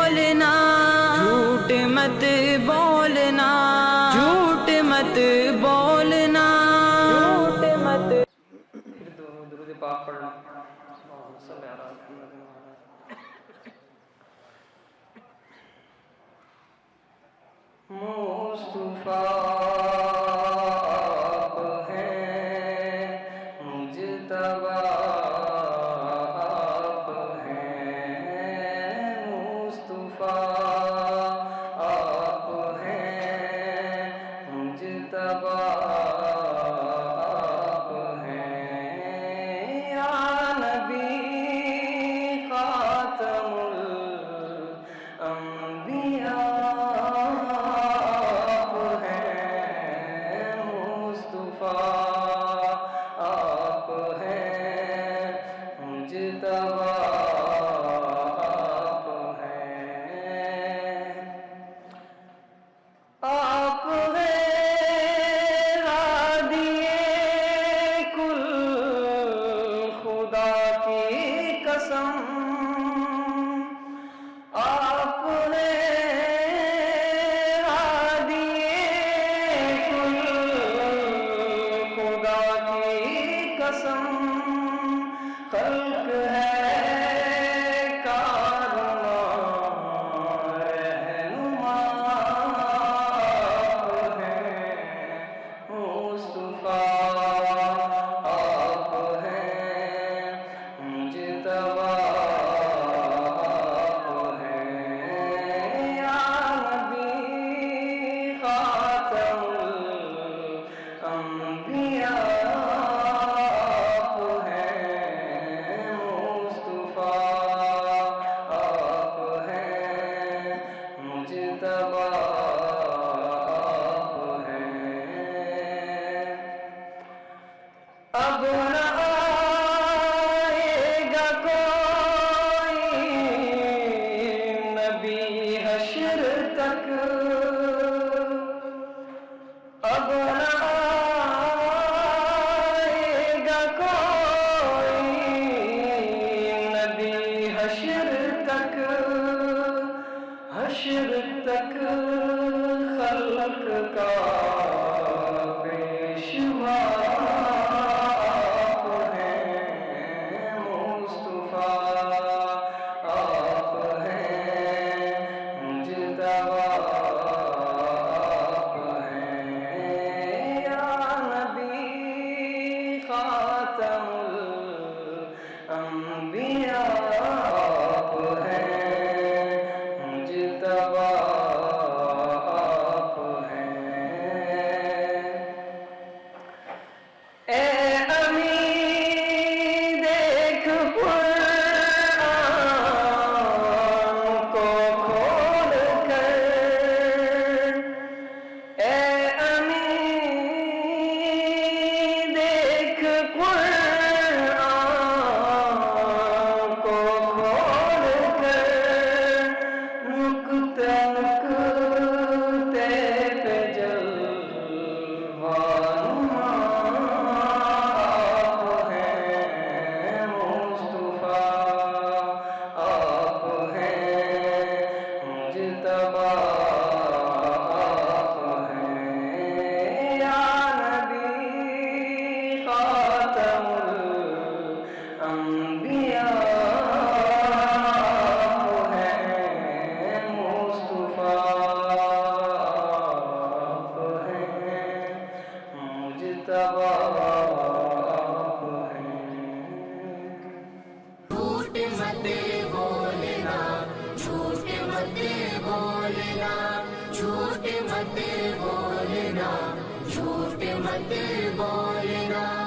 بولنا، جھوٹ مت بولنا، جھوٹ مت بولنا، جھوٹ مت۔ درود پاک پڑھ لیں۔ اللہم صلی علی محمد وعلی مصطفیٰ آپ ہیں، مجتبیٰ آپ ہیں، مصطفیٰ آپ ہیں، مجتبیٰ آپ ہیں، یا نبی خاتم الانبیاء خلق ہے کارواں رہنما آپ ہیں، مصطفیٰ آپ ہیں، مجتبیٰ آپ ہیں، یا نبی خاتم الانبیاء اب نہ آئے گا کوئی نبی حشر تک، اب نہ آئے گا کوئی نبی حشر تک، حشر تک خلق کا پیشوا جھوٹ مت بولنا، جھوٹ مت بولنا، جھوٹ مت بولنا، جھوٹ مت بولنا۔